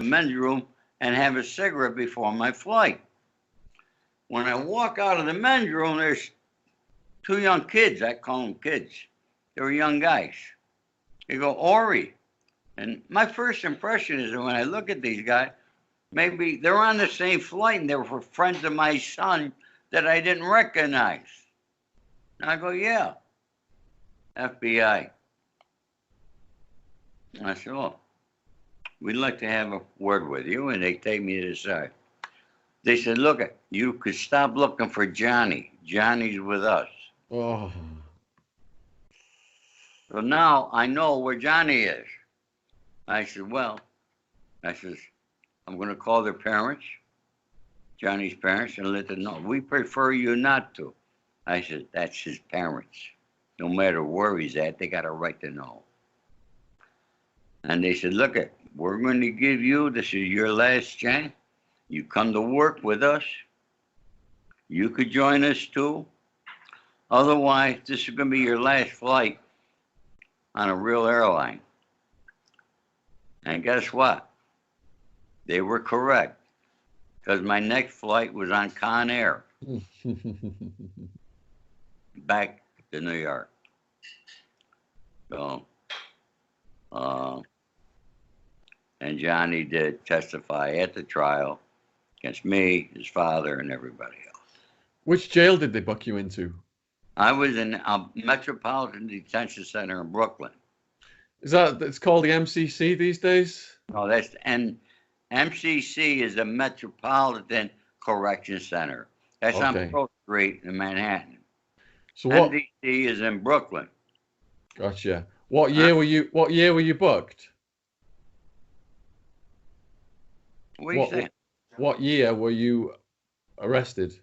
the men's room and have a cigarette before my flight. When I walk out of the men's room, there's two young kids. I call them kids. They were young guys. They go, Ori. And my first impression is that when I look at these guys, maybe they're on the same flight and they were friends of my son that I didn't recognize. And I go, yeah, FBI. And I said, oh, we'd like to have a word with you. And they take me to the side. They said, look, you could stop looking for Johnny. Johnny's with us. Oh. So now I know where Johnny is. I said, well, I'm going to call their parents, Johnny's parents, and let them know. We prefer you not to. I said, that's his parents. No matter where he's at, they got a right to know. And they said, look, we're going to give you, this is your last chance. You come to work with us. You could join us too. Otherwise, this is going to be your last flight on a real airline. And guess what? They were correct, because my next flight was on Con Air back to New York. So, and Johnny did testify at the trial against me, his father, and everybody else. Which jail did they book you into? I was in a Metropolitan Detention Center in Brooklyn. Is that, it's called the MCC these days? No, MCC is a Metropolitan Correction Center. That's Okay. on Pearl Street in Manhattan. So what? MDC is in Brooklyn. Gotcha. What year were you? What year were you booked? What are you saying? What year were you arrested?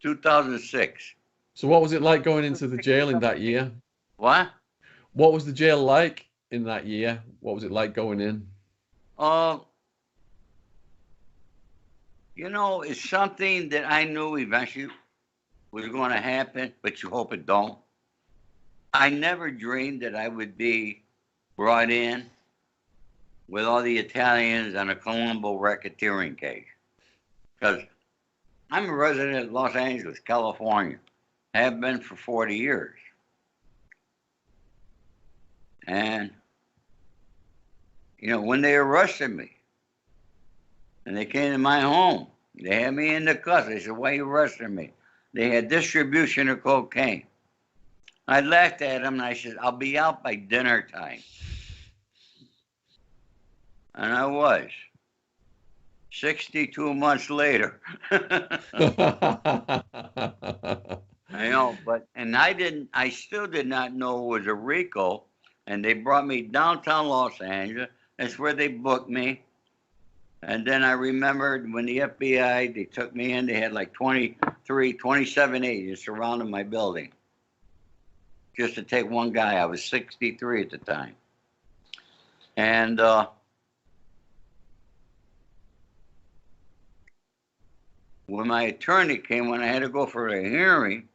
2006. So what was it like going into the jail in that year? What? What was the jail like in that year? What was it like going in? You know, it's something that I knew eventually was going to happen, but you hope it don't. I never dreamed that I would be brought in with all the Italians on a Colombo racketeering case. Because I'm a resident of Los Angeles, California. Have been for 40 years. And, you know, when they arrested me and they came to my home, they had me in the cuffs. They said, why are you arresting me? They had distribution of cocaine. I laughed at them and I said, I'll be out by dinner time. And I was. 62 months later. I know, I still did not know it was a RICO, and they brought me downtown Los Angeles. That's where they booked me. And then I remembered when the FBI, they took me in, they had like 27 agents surrounding my building. Just to take one guy. I was 63 at the time. And when my attorney came, when I had to go for a hearing,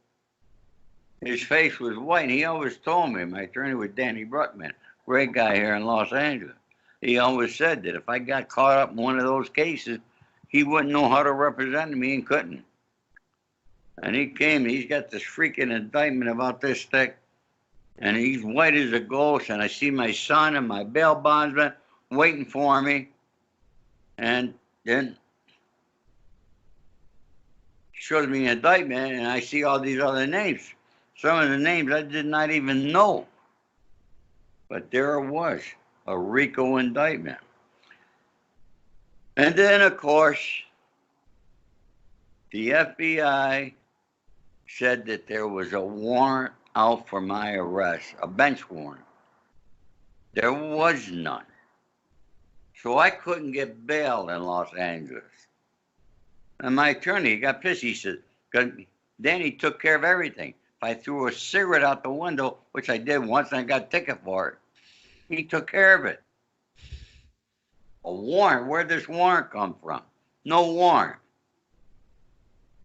his face was white. And he always told me, my attorney was Danny Bruckman, great guy here in Los Angeles. He always said that if I got caught up in one of those cases, he wouldn't know how to represent me and couldn't. And he came, he's got this freaking indictment about this thick, and he's white as a ghost, and I see my son and my bail bondsman waiting for me. And then he shows me an indictment, and I see all these other names. Some of the names I did not even know. But there it was, a RICO indictment. And then, of course, the FBI said that there was a warrant out for my arrest, a bench warrant. There was none. So I couldn't get bail in Los Angeles. And my attorney got pissed. He said, because Danny took care of everything. If I threw a cigarette out the window, which I did once, and I got a ticket for it, he took care of it. A warrant? Where'd this warrant come from? No warrant.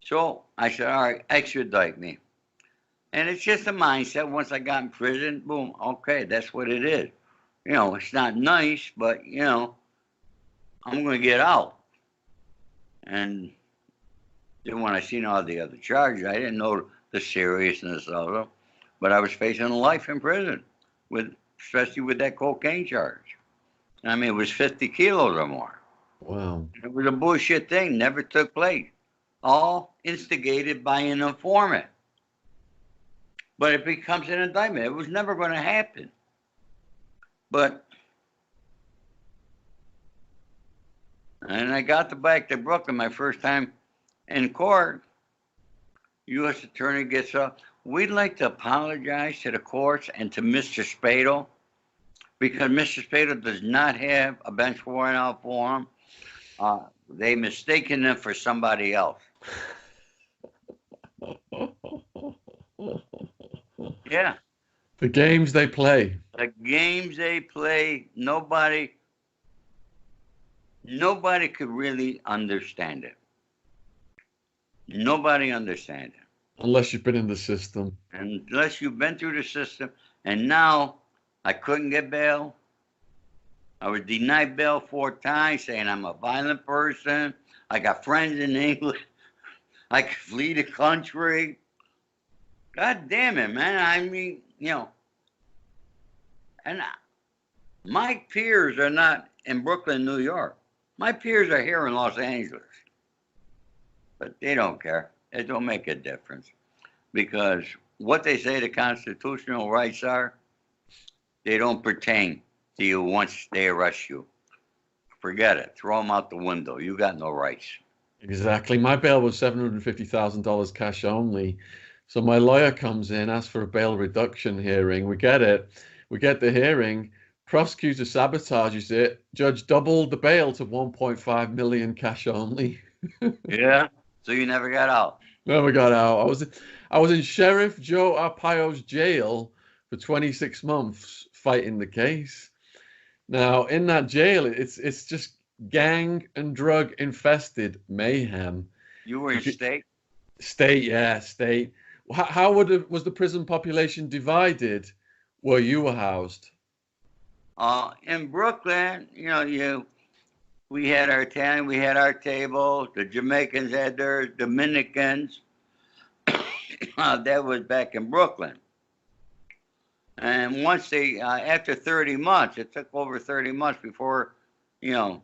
So I said, all right, extradite me. And it's just a mindset. Once I got in prison, boom, okay, that's what it is. You know, it's not nice, but, you know, I'm going to get out. And then when I seen all the other charges, I didn't know the seriousness of them. But I was facing life in prison, especially with that cocaine charge. I mean, it was 50 kilos or more. Wow. It was a bullshit thing, never took place. All instigated by an informant. But it becomes an indictment. It was never going to happen. But, and I got back to Brooklyn my first time in court. U.S. attorney gets up. We'd like to apologize to the courts and to Mr. Spado because Mr. Spado does not have a bench warrant out for him. They mistaken him for somebody else. Yeah. The games they play. The games they play, nobody could really understand it. Nobody understands it. Unless you've been in the system. Unless you've been through the system. And now I couldn't get bail. I was denied bail 4 times, saying I'm a violent person. I got friends in England. I could flee the country. God damn it, man. I mean, you know. And my peers are not in Brooklyn, New York. My peers are here in Los Angeles. But they don't care. It don't make a difference. Because what they say the constitutional rights are, they don't pertain to you once they arrest you. Forget it. Throw them out the window. You got no rights. Exactly. My bail was $750,000 cash only. So my lawyer comes in, asks for a bail reduction hearing. We get it. We get the hearing. Prosecutor sabotages it. Judge doubled the bail to 1.5 million cash only. Yeah. So you never got out. Never got out. I was in Sheriff Joe Arpaio's jail for 26 months fighting the case. Now, in that jail, it's just gang and drug infested mayhem. You were in state? State, yeah, state. How was the prison population divided where you were housed? In Brooklyn, you know, we had our Italian, we had our table. The Jamaicans had theirs, Dominicans. That was back in Brooklyn. And once they, after 30 months, it took over 30 months before, you know,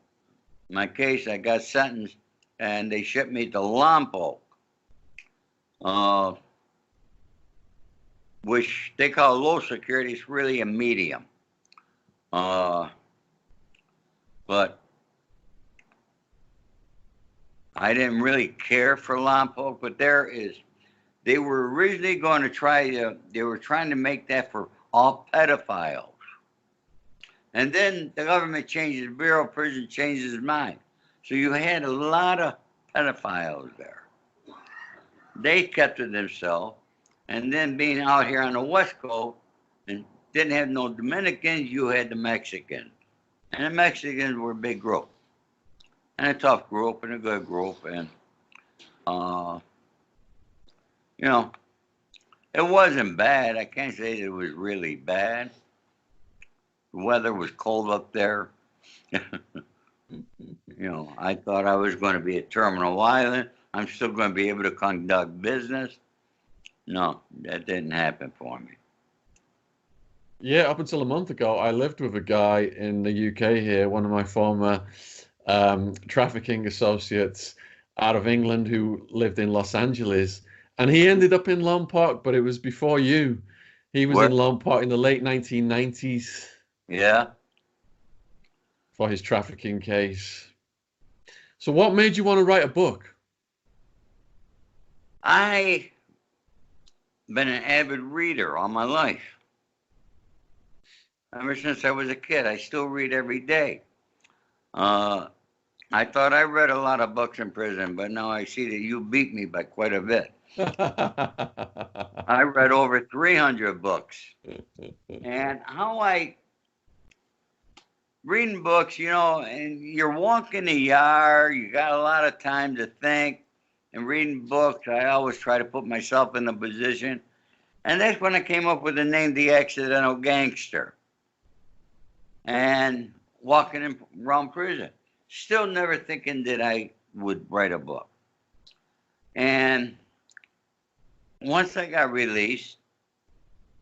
my case, I got sentenced, and they shipped me to Lompoc, which they call low security. It's really a medium. But I didn't really care for Lompoc, but they were originally going to they were trying to make that for all pedophiles. And then the government changed, the Bureau of Prison changed his mind. So you had a lot of pedophiles there. They kept to themselves. And then being out here on the West Coast and didn't have no Dominicans, you had the Mexicans. And the Mexicans were a big group. And a tough group and a good group. And, you know, it wasn't bad. I can't say that it was really bad. The weather was cold up there. You know, I thought I was going to be at Terminal Island. I'm still going to be able to conduct business. No, that didn't happen for me. Yeah, up until a month ago, I lived with a guy in the UK here, one of my former trafficking associates out of England who lived in Los Angeles. And he ended up in Lompoc, but it was before you. He was in Lompoc in the late 1990s. Yeah. For his trafficking case. So what made you want to write a book? I've been an avid reader all my life. Ever since I was a kid, I still read every day. I thought I read a lot of books in prison, but now I see that you beat me by quite a bit. I read over 300 books. And reading books, you know, and you're walking the yard, you got a lot of time to think. And reading books, I always try to put myself in a position. And that's when I came up with the name The Accidental Gangster. And walking around prison. still never thinking that I would write a book. And once I got released,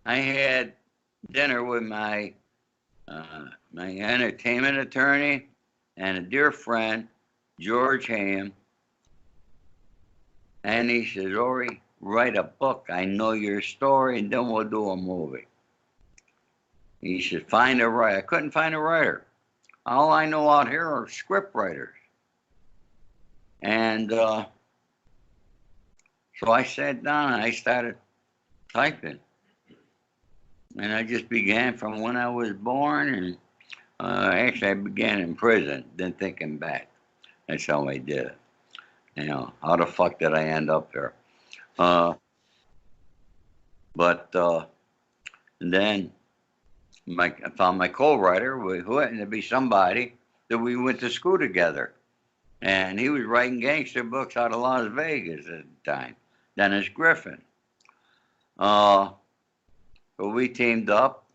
I had dinner with my entertainment attorney and a dear friend, George Ham. And he says, Ori, write a book. I know your story, and then we'll do a movie. He said, find a writer. I couldn't find a writer. All I know out here are script writers. And so I sat down and I started typing. And I just began from when I was born. And actually, I began in prison, then thinking back. That's how I did it. You know, how the fuck did I end up there? But then I found my co-writer, who happened to be somebody that we went to school together. And he was writing gangster books out of Las Vegas at the time, Dennis Griffin. So we teamed up,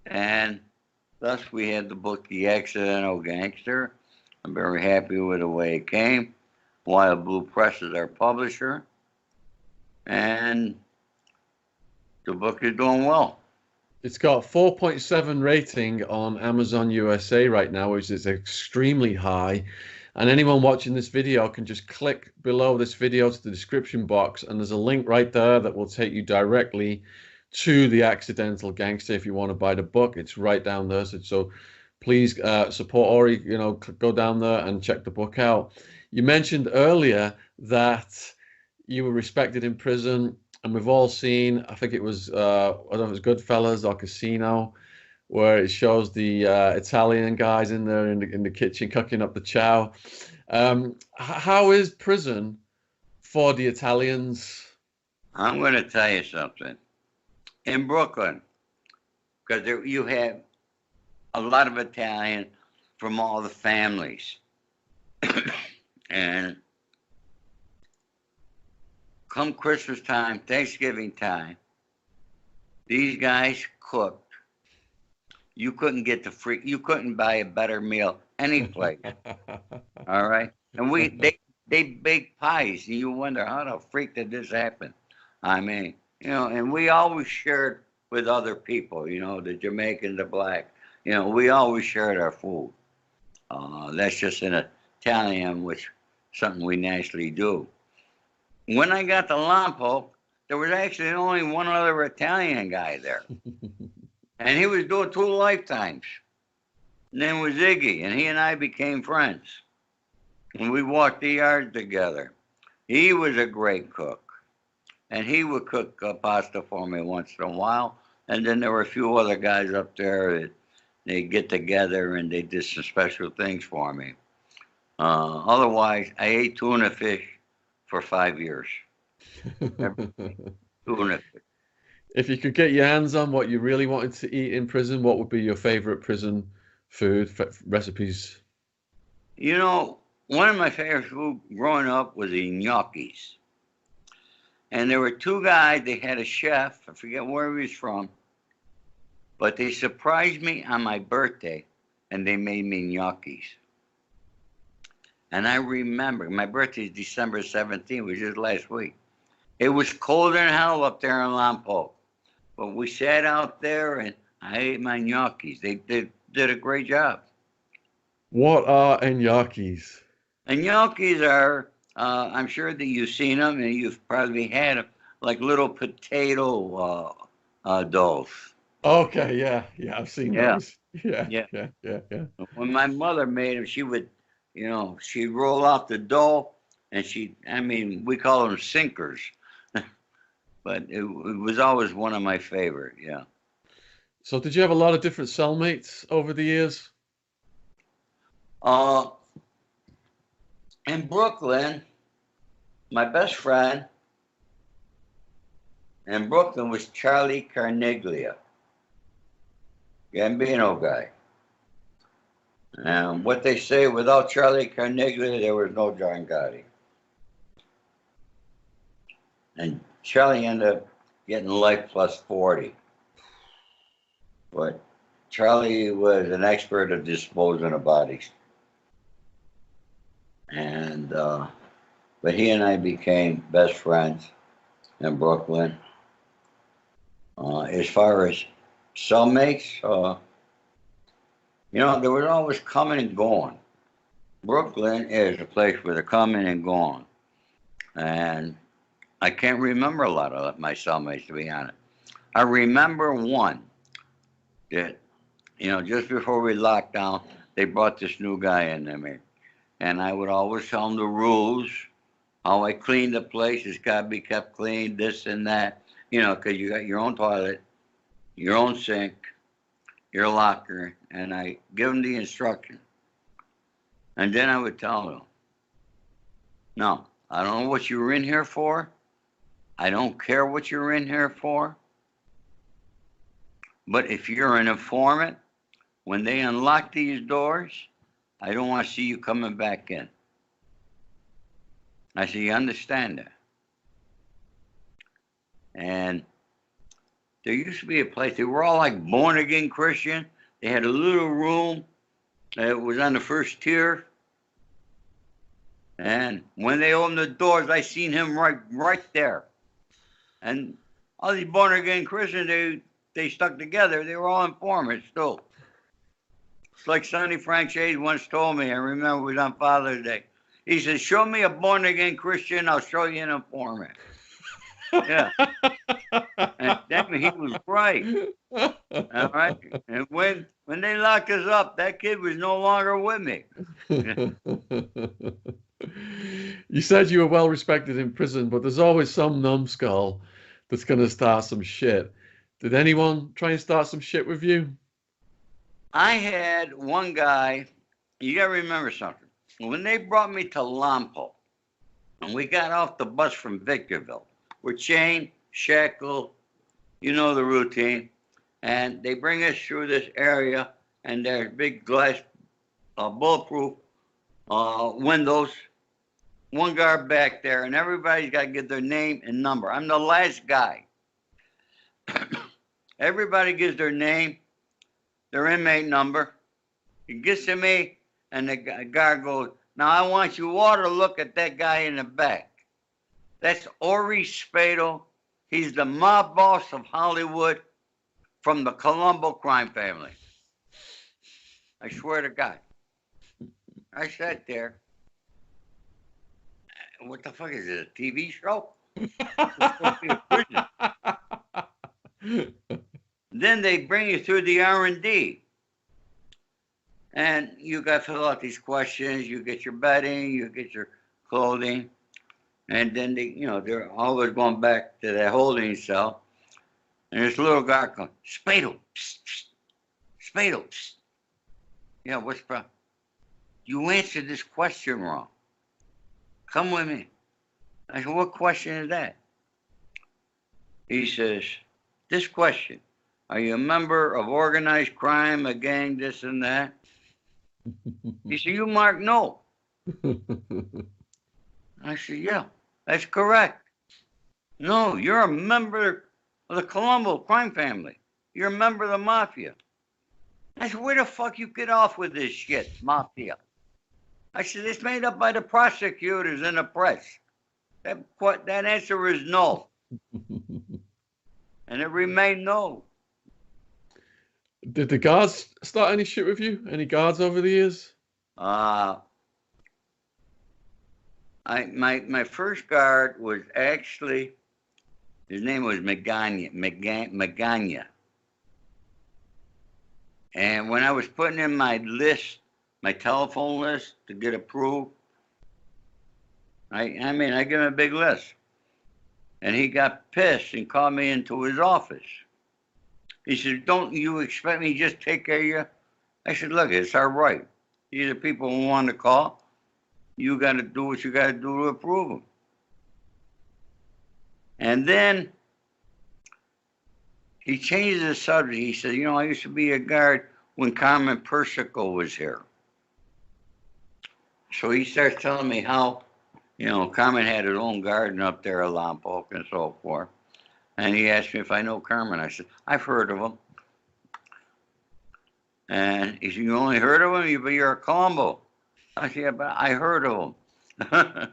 and thus we had the book The Accidental Gangster. I'm very happy with the way it came. Wild Blue Press is our publisher, and the book is doing well. It's got 4.7 rating on Amazon USA right now, which is extremely high. And anyone watching this video can just click below this video to the description box, and there's a link right there that will take you directly to The Accidental Gangster. If you want to buy the book, it's right down there. So please support Ori. You know, go down there and check the book out. You mentioned earlier that you were respected in prison, and we've all seen, I think it was, I don't know if it was Goodfellas or Casino, where it shows the Italian guys in there in the kitchen cooking up the chow. How is prison for the Italians? I'm going to tell you something. In Brooklyn, because you have a lot of Italian from all the families. And come Christmas time, Thanksgiving time, these guys cooked. You couldn't get you couldn't buy a better meal any place. All right. And they bake pies. And you wonder, how the freak did this happen? I mean, you know, and we always shared with other people, you know, the Jamaican, the black, you know, we always shared our food. That's just an Italian, which something we naturally do. When I got to Lompoc, there was actually only one other Italian guy there. And he was doing 2 lifetimes. His name was Iggy, and he and I became friends. And we walked the yard together. He was a great cook. And he would cook pasta for me once in a while. And then there were a few other guys up there that they'd get together and they did some special things for me. Otherwise, I ate tuna fish for 5 years. Tuna fish. If you could get your hands on what you really wanted to eat in prison, what would be your favorite prison food recipes? You know, one of my favorite food growing up was the gnocchis. And there were 2 guys, they had a chef, I forget where he was from, but they surprised me on my birthday, and they made me gnocchis. And I remember, my birthday is December 17th, which is last week. It was colder than hell up there in Lompoc. But we sat out there, and I ate my gnocchis. They did a great job. What are gnocchis? And gnocchis are, I'm sure that you've seen them, and you've probably had them, like little potato dolls. Okay, yeah, I've seen those. Yeah. When my mother made them, she would, you know, she'd roll out the dough, and we call them sinkers. But it was always one of my favorite, yeah. So did you have a lot of different cellmates over the years? In Brooklyn, my best friend in Brooklyn was Charlie Carneglia, Gambino guy. And what they say, without Charlie Carneglia, there was no John Gotti. And Charlie ended up getting life plus 40. But Charlie was an expert at disposing of bodies. And but he and I became best friends in Brooklyn. As far as cellmates, there was always coming and going. Brooklyn is a place where they're coming and going, and I can't remember a lot of my cellmates, to be honest. I remember one that, just before we locked down, they brought this new guy in there, and I would always tell them the rules, how I clean the place. It's got to be kept clean, this and that, because you got your own toilet, your own sink, your locker, and I give them the instruction. And then I would tell them, no, I don't know what you were in here for. I don't care what you're in here for. But if you're an informant, when they unlock these doors, I don't want to see you coming back in. I said, you understand that? And there used to be a place, they were all like born again Christian. They had a little room that was on the first tier. And when they opened the doors, I seen him right there. And all these born again Christians, they stuck together. They were all informants too. It's like Sonny Franchese once told me, I remember it was on Father's Day. He said, show me a born again Christian, I'll show you an informant. Yeah. And damn, he was right. All right. And when they locked us up, that kid was no longer with me. You said you were well respected in prison, but there's always some numbskull that's going to start some shit. Did anyone try and start some shit with you? I had one guy, you got to remember something. When they brought me to Lompoc, and we got off the bus from Victorville, we're chained, shackled, you know the routine, and they bring us through this area, and there's big glass, bulletproof windows, one guard back there, and everybody's got to give their name and number. I'm the last guy. Everybody gives their name, their inmate number. He gets to me, and the guard goes, now I want you all to look at that guy in the back. That's Ori Spado. He's the mob boss of Hollywood from the Colombo Crime Family. I swear to God. I sat there. What the fuck is it, a TV show? Then they bring you through the R&D. And you got to fill out these questions. You get your bedding, you get your clothing. And then they're always going back to that holding cell. And this little guy comes, Spado, psst, psst, Spado, psst. Yeah, what's the problem? You answered this question wrong. Come with me. I said, what question is that? He says, this question. Are you a member of organized crime, a gang, this and that? He said, you mark no. I said, yeah, that's correct. No, you're a member of the Colombo Crime Family. You're a member of the Mafia. I said, where the fuck you get off with this shit, Mafia? I said, it's made up by the prosecutors and the press. That answer is no. And it remained no. Did the guards start any shit with you? Any guards over the years? My first guard was actually, his name was Magana. And when I was putting in my list, my telephone list to get approved, I give him a big list. And he got pissed and called me into his office. He said, don't you expect me to just take care of you? I said, look, it's our right. These are people who want to call. You got to do what you got to do to approve them. And then he changed the subject. He said, I used to be a guard when Carmen Persico was here. So he starts telling me how, Carmen had her own garden up there at Lompoc and so forth. And he asked me if I know Carmen. I said, I've heard of him. And he said, you only heard of him? But you're a Colombo. I said, yeah, but I heard of him. I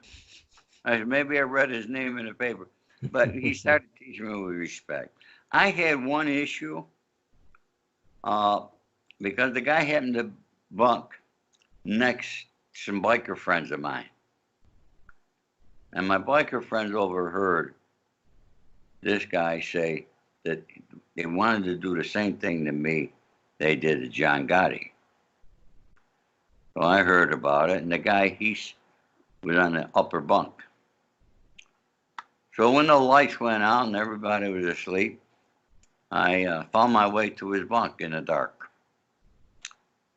said, maybe I read his name in the paper. But he started teaching me with respect. I had one issue uh, because the guy happened to bunk next to some biker friends of mine. And my biker friends overheard this guy say that they wanted to do the same thing to me they did to John Gotti. So I heard about it, and the guy, he was on the upper bunk. So when the lights went out and everybody was asleep, I found my way to his bunk in the dark.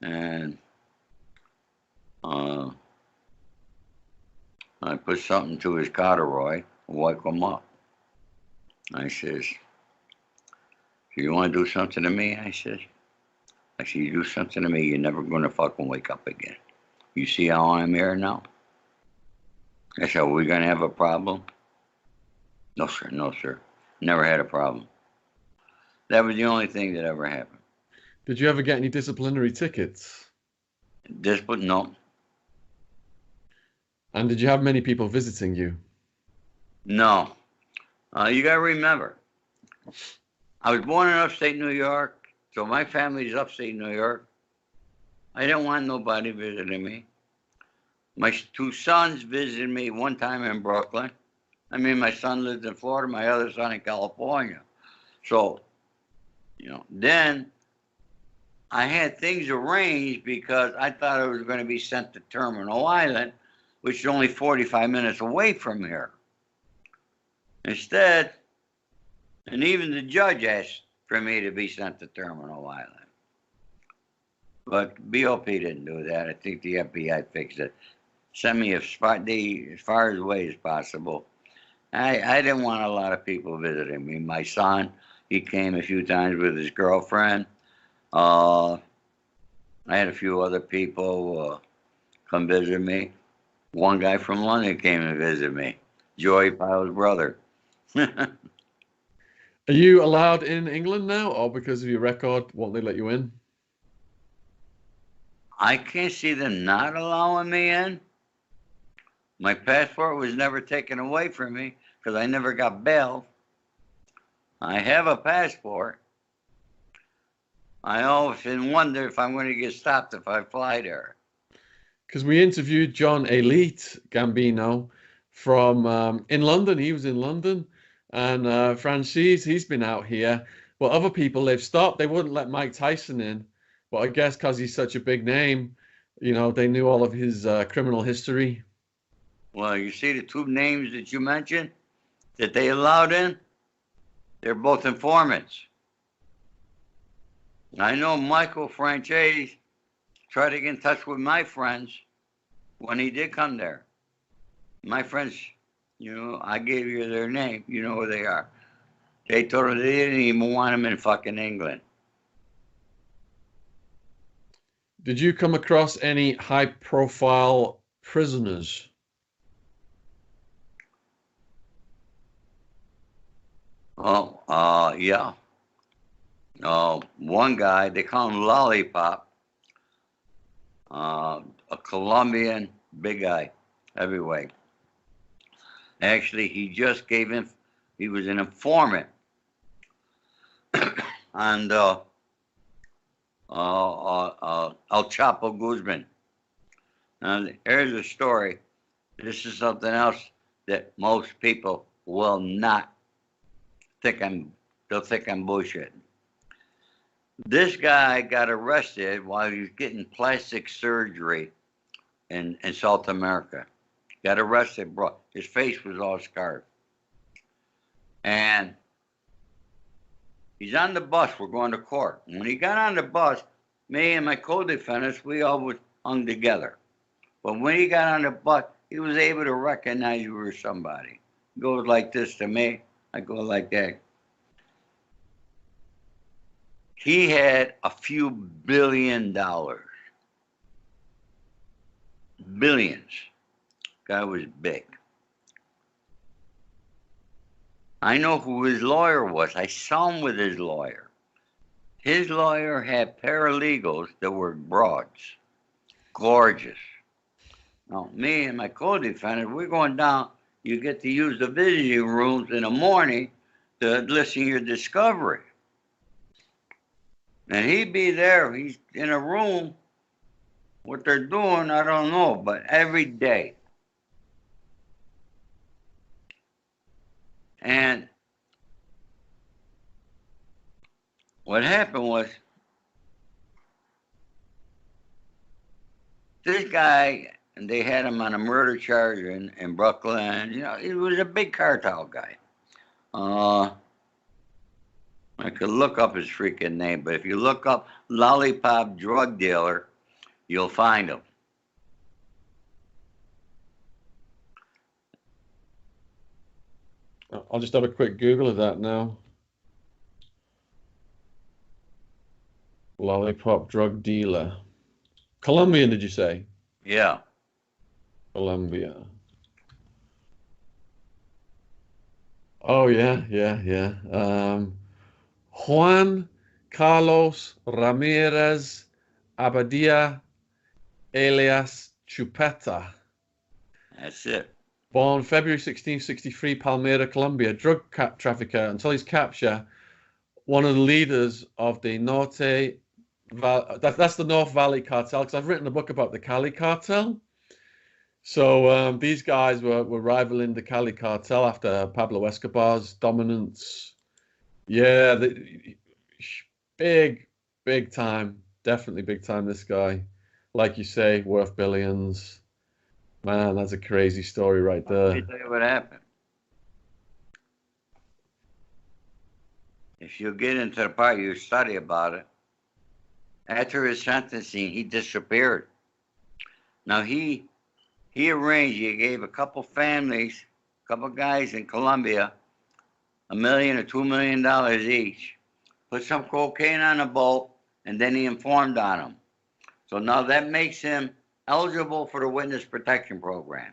And I put something to his corduroy and woke him up. I says, "Do you want to do something to me?" I said, "You do something to me, you're never going to fucking wake up again. You see how I'm here now?" I said, "Are we going to have a problem?" "No, sir, no, sir. Never had a problem." That was the only thing that ever happened. Did you ever get any disciplinary tickets? No. And did you have many people visiting you? No. You got to remember, I was born in upstate New York, so my family's upstate New York. I didn't want nobody visiting me. My two sons visited me one time in Brooklyn. I mean, my son lived in Florida, my other son in California. So, then I had things arranged because I thought I was going to be sent to Terminal Island, which is only 45 minutes away from here. Instead, and even the judge asked for me to be sent to Terminal Island. But BOP didn't do that. I think the FBI fixed it. Sent me as far away as possible. I didn't want a lot of people visiting me. My son, he came a few times with his girlfriend. I had a few other people come visit me. One guy from London came and visited me, Joey Pyle's brother. Are you allowed in England now, or because of your record, won't they let you in? I can't see them not allowing me in. My passport was never taken away from me because I never got bailed. I have a passport. I often wonder if I'm going to get stopped if I fly there. Because we interviewed John Elite Gambino from in London. He was in London. And Francis, he's been out here. But other people, they've stopped. They wouldn't let Mike Tyson in. But I guess because he's such a big name, they knew all of his criminal history. Well, you see the two names that you mentioned that they allowed in? They're both informants. I know Michael Franchise tried to get in touch with my friends when he did come there. My friends, I gave you their name. You know who they are. They told him they didn't even want him in fucking England. Did you come across any high-profile prisoners? Oh, yeah. One guy, they call him Lollipop, a Colombian big guy, heavyweight. Actually, he just gave him, he was an informant on El Chapo Guzman. Now, here's a story. This is something else that most people will not think they'll think I'm bullshit. This guy got arrested while he was getting plastic surgery in South America. Got arrested, bro. His face was all scarred. And he's on the bus. We're going to court. And when he got on the bus, me and my co-defendants, we all hung together. But when he got on the bus, he was able to recognize you were somebody. He goes like this to me. I go like that. He had a few $1 billion. Billions. Guy was big. I know who his lawyer was. I saw him with his lawyer. His lawyer had paralegals that were broads. Gorgeous. Now, me and my co-defendant, we're going down. You get to use the visiting rooms in the morning to listen to your discovery. And he'd be there. He's in a room. What they're doing, I don't know, but every day. And what happened was this guy, and they had him on a murder charge in Brooklyn. You know, he was a big cartel guy. I could look up his freaking name, but if you look up Lollipop Drug Dealer, you'll find him. I'll just have a quick Google of that now. Lollipop drug dealer. Colombian, did you say? Yeah. Colombia. Oh, yeah. Juan Carlos Ramirez Abadia alias Chupeta. That's it. Born February 1663, Palmyra, Colombia, drug trafficker until his capture, one of the leaders of the Norte, that's the North Valley cartel, because I've written a book about the Cali cartel. So these guys were rivaling the Cali cartel after Pablo Escobar's dominance. Yeah, big time, definitely big time, this guy. Like you say, worth billions. Man, that's a crazy story right there. Let me tell you what happened. If you get into the part you study about it, after his sentencing, he disappeared. Now he arranged, he gave a couple families, a couple guys in Colombia, $1 million or $2 million each, put some cocaine on a boat, and then he informed on them. So now that makes him eligible for the witness protection program.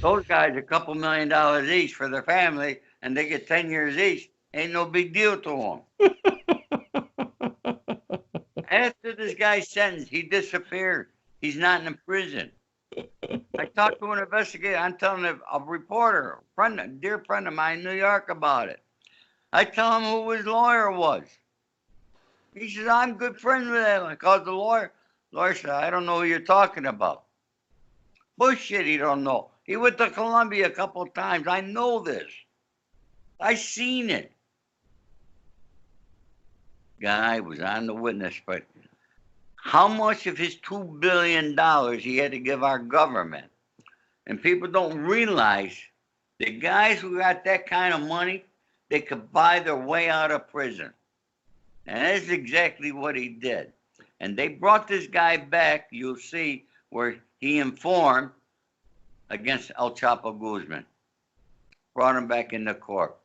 Those guys, a couple $1 million each for their family, and they get 10 years each. Ain't no big deal to them. After this guy's sentence, he disappeared. He's not in prison. I talked to an investigator. I'm telling a reporter, a dear friend of mine in New York about it. I tell him who his lawyer was. He says, I'm good friends with him. I called the lawyer. Lawyer said, I don't know who you're talking about. Bullshit, he don't know. He went to Colombia a couple of times. I know this. I seen it. Guy was on the witness, but how much of his $2 billion he had to give our government? And people don't realize the guys who got that kind of money, they could buy their way out of prison. And that's exactly what he did. And they brought this guy back, you'll see, where he informed against El Chapo Guzman. Brought him back into court.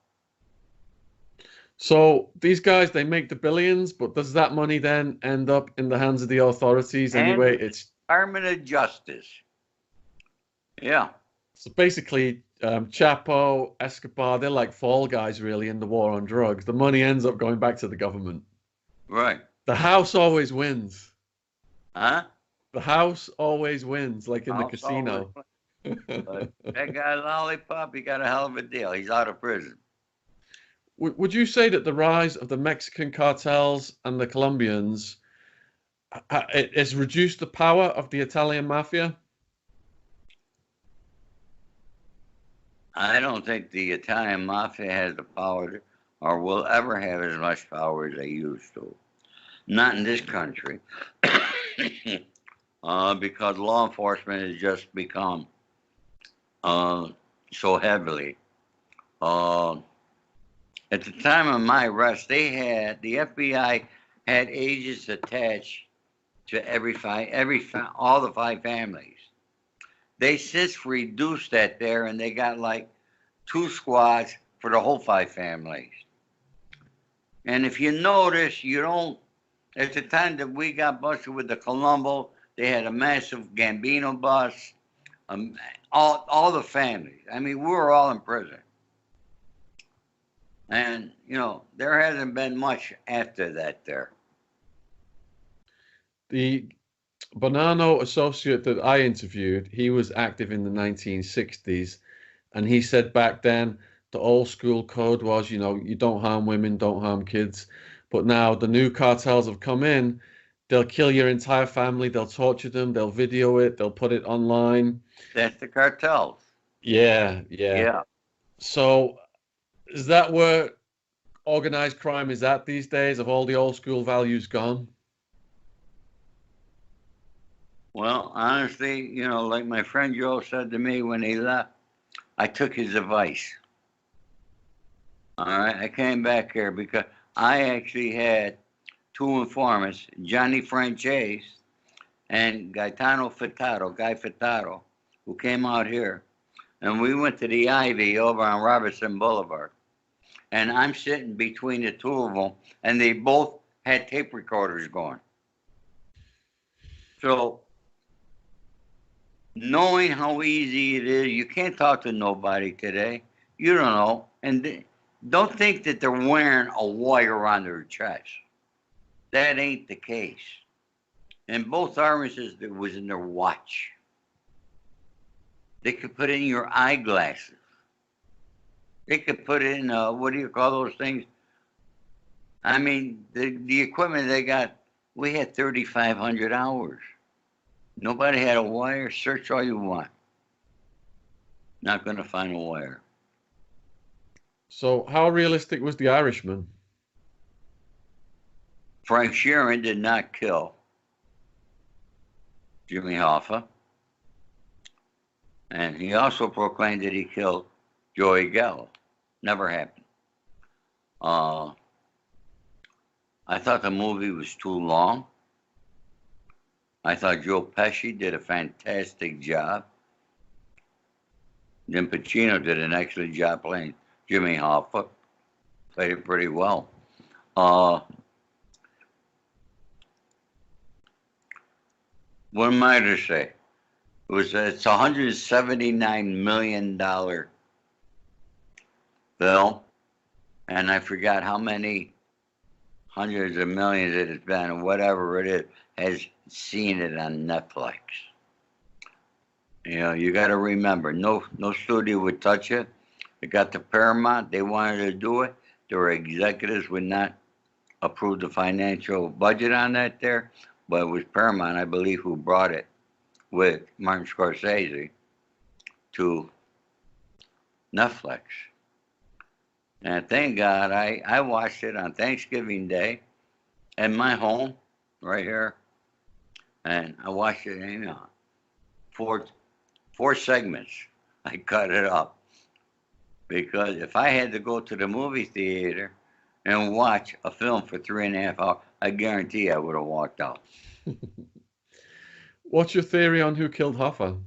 So these guys, they make the billions, but does that money then end up in the hands of the authorities anyway? It's Department of Justice. Yeah. So basically, Chapo, Escobar, they're like fall guys really in the war on drugs. The money ends up going back to the government. Right. The house always wins. Huh? The house always wins, like in the casino. But that guy Lollipop, he got a hell of a deal. He's out of prison. Would you say that the rise of the Mexican cartels and the Colombians it has reduced the power of the Italian mafia? I don't think the Italian mafia has the power or will ever have as much power as they used to. Not in this country. Because law enforcement has just become so heavily. At the time of my arrest, the FBI had agents attached to all the 5 families. They since reduced that there, and they got like 2 squads for the whole 5 families. And if you notice, at the time that we got busted with the Colombo, they had a massive Gambino bus, all the families. I mean, we were all in prison. And, there hasn't been much after that there. Bonanno associate that I interviewed, he was active in the 1960s, and he said back then the old school code was, you don't harm women, don't harm kids. But now the new cartels have come in, they'll kill your entire family, they'll torture them, they'll video it, they'll put it online. That's the cartels. Yeah, yeah. Yeah. So is that where organized crime is at these days? Have all the old school values gone? Well, honestly, like my friend Joe said to me when he left, I took his advice. All right, I came back here because I actually had two informants, Johnny Franchese and Guy Furtado, who came out here, and we went to the Ivy over on Robertson Boulevard. And I'm sitting between the two of them, and they both had tape recorders going. So, knowing how easy it is, you can't talk to nobody today. You don't know. And don't think that they're wearing a wire on their chest. That ain't the case. And both armistices, it was in their watch. They could put in your eyeglasses. They could put in, what do you call those things? I mean, the equipment they got, we had 3,500 hours. Nobody had a wire. Search all you want. Not going to find a wire. So how realistic was the Irishman? Frank Sheeran did not kill Jimmy Hoffa. And he also proclaimed that he killed Joey Gallo. Never happened. I thought the movie was too long. I thought Joe Pesci did a fantastic job. Then Pacino did an excellent job playing Jimmy Hoffa. Played it pretty well. What am I to say? It's a $179 million film, and I forgot how many hundreds of millions it has been, or whatever it is, has seen it on Netflix. You got to remember, no studio would touch it. They got the Paramount, they wanted to do it. Their executives would not approve the financial budget on that there, but it was Paramount, I believe, who brought it with Martin Scorsese to Netflix. And thank God I watched it on Thanksgiving Day at my home right here. And I watched it in four segments. I cut it up. Because if I had to go to the movie theater and watch a film for 3.5 hours, I guarantee I would have walked out. What's your theory on who killed Hoffa?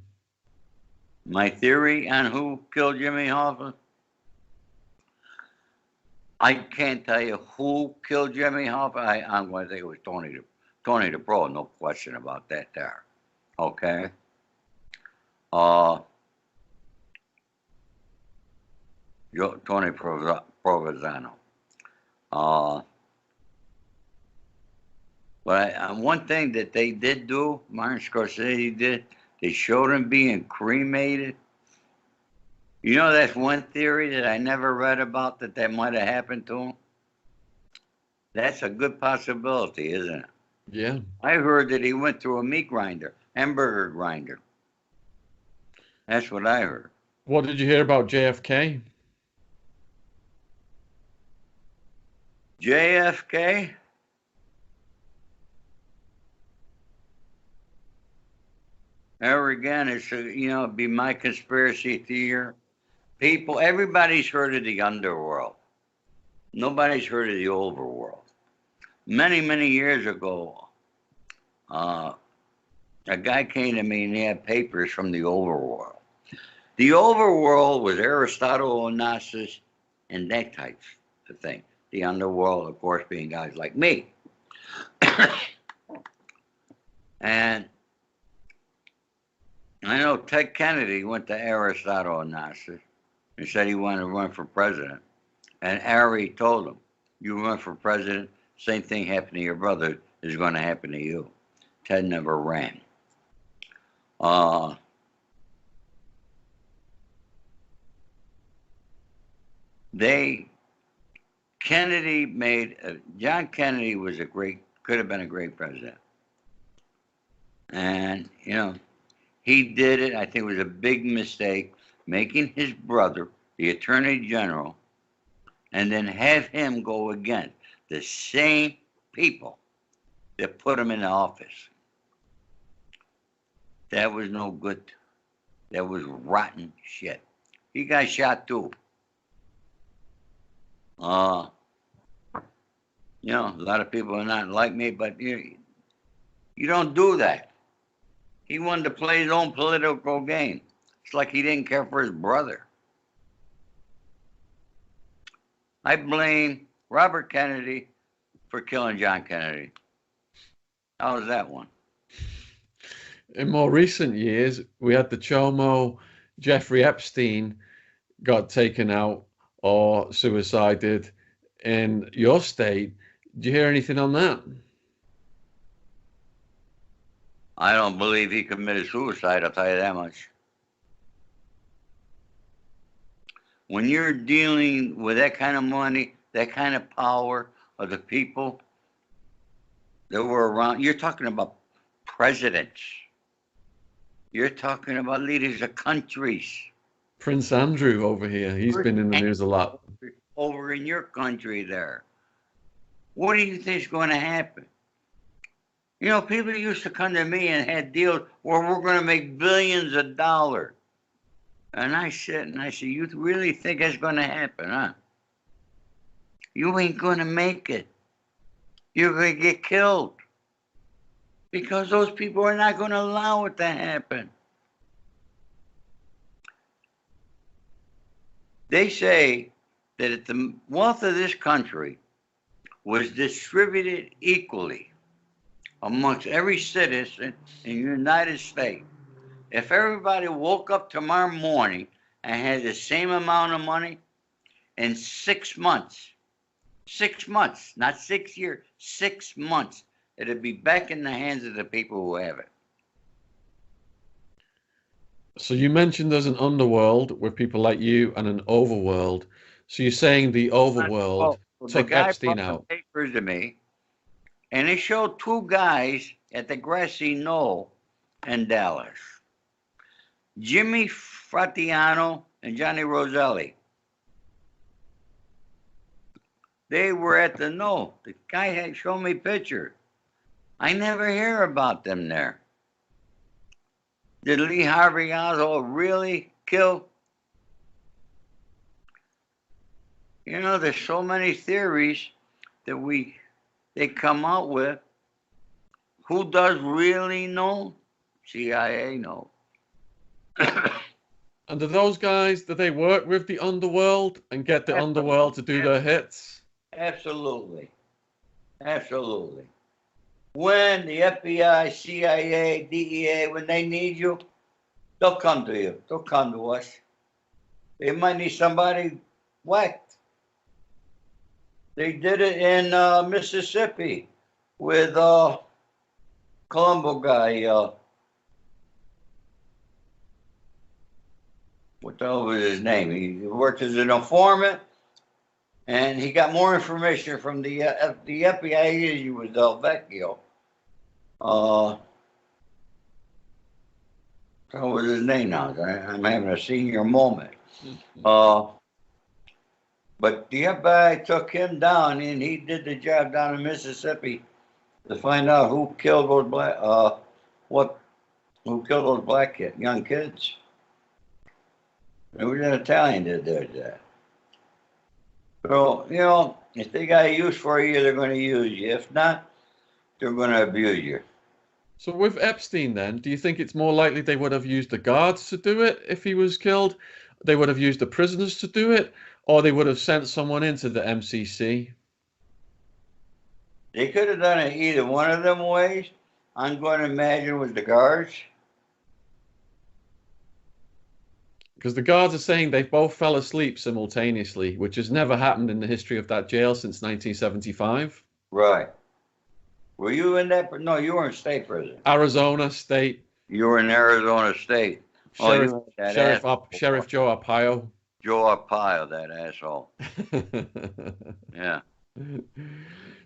My theory on who killed Jimmy Hoffa? I can't tell you who killed Jimmy Hoffa. I'm going to think it was Tony the Pro, no question about that there. Okay? Tony Provenzano. But one thing that they did do, Martin Scorsese did, they showed him being cremated. That's one theory that I never read about that might have happened to him. That's a good possibility, isn't it? Yeah. I heard that he went through a meat grinder, hamburger grinder. That's what I heard. What did you hear about JFK? JFK? There again, it's be my conspiracy theory. Everybody's heard of the underworld. Nobody's heard of the overworld. Many, many years ago, a guy came to me and he had papers from the overworld. The overworld was Aristotle, Onassis, and that type of thing. The underworld, of course, being guys like me. And I know Ted Kennedy went to Aristotle Onassis and said he wanted to run for president. And Ari told him, you run for president, same thing happened to your brother is going to happen to you. Ted never ran. John Kennedy could have been a great president. And, he did it. I think it was a big mistake making his brother the Attorney General and then have him go against the same people that put him in the office. That was no good. That was rotten shit. He got shot too. A lot of people are not like me, but you don't do that. He wanted to play his own political game. It's like he didn't care for his brother. I blame Robert Kennedy for killing John Kennedy. How was that one? In more recent years, we had the Chomo Jeffrey Epstein got taken out or suicided in your state. Did you hear anything on that? I don't believe he committed suicide, I'll tell you that much. When you're dealing with that kind of money, that kind of power of the people that were around, you're talking about presidents. You're talking about leaders of countries. Prince Andrew over here, he's been in the news a lot. Over in your country there. What do you think is going to happen? People used to come to me and had deals where we're going to make billions of dollars. And I said, you really think that's going to happen, huh? You ain't going to make it. You're going to get killed. Because those people are not going to allow it to happen. They say that if the wealth of this country was distributed equally amongst every citizen in the United States, if everybody woke up tomorrow morning and had the same amount of money, in 6 months, not 6 years, 6 months, it'd be back in the hands of the people who have it. So you mentioned there's an underworld with people like you and an overworld. So you're saying the overworld took Epstein out? The guy brought the papers to me, and he showed two guys at the grassy knoll in Dallas. Jimmy Fratiano and Johnny Roselli. They were at the knoll. The guy had shown me pictures. I never hear about them there. Did Lee Harvey Oswald really kill? There's so many theories that they come out with. Who does really know? CIA knows. And do those guys, do they work with the underworld and get the underworld to do their hits? Absolutely. When the FBI, CIA, DEA, when they need you, they'll come to you. They'll come to us. They might need somebody whacked. They did it in Mississippi with Colombo guy. What the hell was his name? He worked as an informant, and he got more information from the FBI agent was Del Vecchio. What was his name now? I'm having a senior moment. But the FBI took him down, and he did the job down in Mississippi to find out who killed those young kids. It was an Italian that did that. So, if they got a use for you, they're going to use you. If not, they're going to abuse you. So with Epstein then, do you think it's more likely they would have used the guards to do it if he was killed? They would have used the prisoners to do it? Or they would have sent someone into the MCC? They could have done it either one of them ways. I'm going to imagine with the guards. Because the guards are saying they both fell asleep simultaneously, which has never happened in the history of that jail since 1975. Right. Were you in that? No, you were in state prison. Arizona State. You were in Arizona State. Sheriff Joe Arpaio. Joe Arpaio, that asshole. Yeah.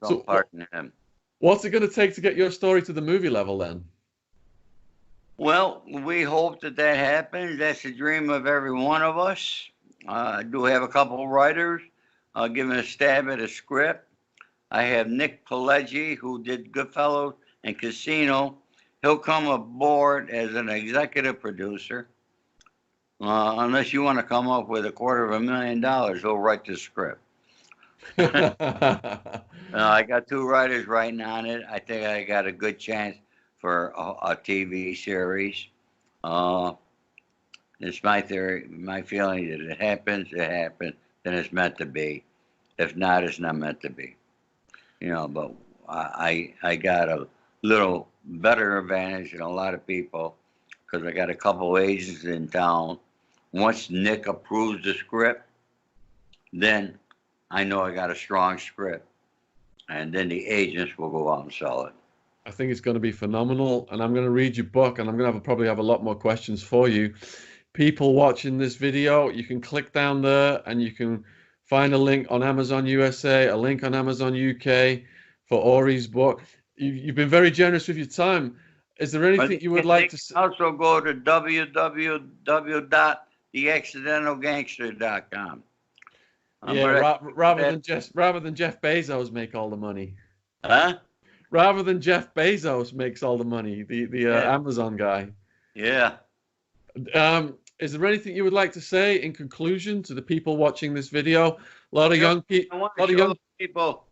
Don't pardon him. What's it going to take to get your story to the movie level then? Well, we hope that happens. That's the dream of every one of us. I do have a couple of writers giving a stab at a script. I have Nick Pileggi, who did Goodfellas and Casino. He'll come aboard as an executive producer. Unless you want to come up with $250,000, he'll write the script. I got 2 writers writing on it. I think I got a good chance for a TV series. It's my theory, my feeling that it happens, then it's meant to be. If not, it's not meant to be. But I got a little better advantage than a lot of people because I got a couple agents in town. Once Nick approves the script, then I know I got a strong script. And then the agents will go out and sell it. I think it's going to be phenomenal. And I'm going to read your book, and I'm going to probably have a lot more questions for you. People watching this video, you can click down there and you can find a link on Amazon USA, a link on Amazon UK for Ori's book. You've been very generous with your time. Is there anything you would like to say? Also go to www.theaccidentalgangster.com. Yeah, rather than Jeff Bezos make all the money. Huh? Rather than Jeff Bezos makes all the money, the Amazon guy. Yeah. Is there anything you would like to say in conclusion to the people watching this video? A lot of young people. I want to show people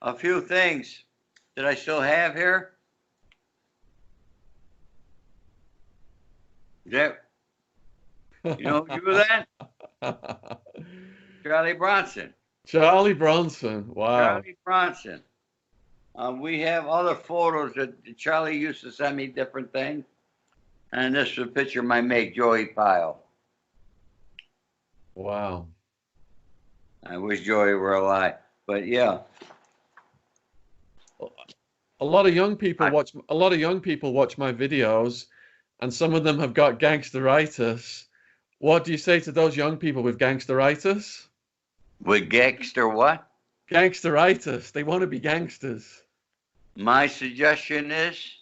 a few things that I still have here. You know who drew that? Charlie Bronson. Charlie Bronson. Wow. Charlie Bronson. We have other photos that Charlie used to send me different things. And this is a picture of my mate, Joey Pyle. Wow. I wish Joey were alive. But yeah. A lot of young people watch my videos, and some of them have got gangsteritis. What do you say to those young people with gangsteritis? With gangster what? Gangsteritis. They want to be gangsters. My suggestion is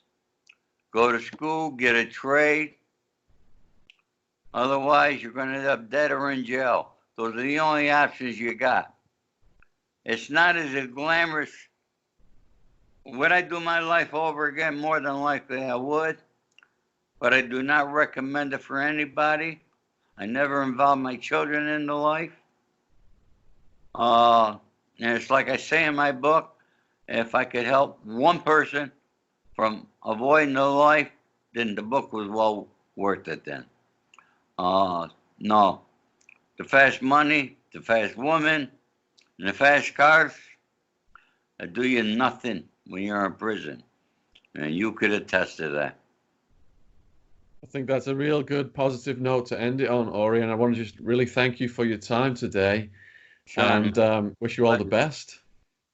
go to school, get a trade. Otherwise, you're going to end up dead or in jail. Those are the only options you got. It's not as glamorous. Would I do my life over again? More than likely I would. But I do not recommend it for anybody. I never involved my children in the life. And it's like I say in my book, if I could help one person from avoiding the life, then the book was well worth it then. No. The fast money, the fast woman, and the fast cars, they do you nothing when you're in prison. And you could attest to that. I think that's a real good positive note to end it on, Ori, and I want to just really thank you for your time today. Shaun, and wish you all the best.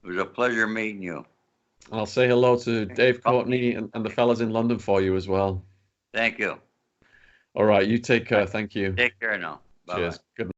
It was a pleasure meeting you. And I'll say hello to Dave Courtney and the fellas in London for you as well. Thank you. All right, you take care. Thank you. Take care now. Bye-bye. Cheers. Good night.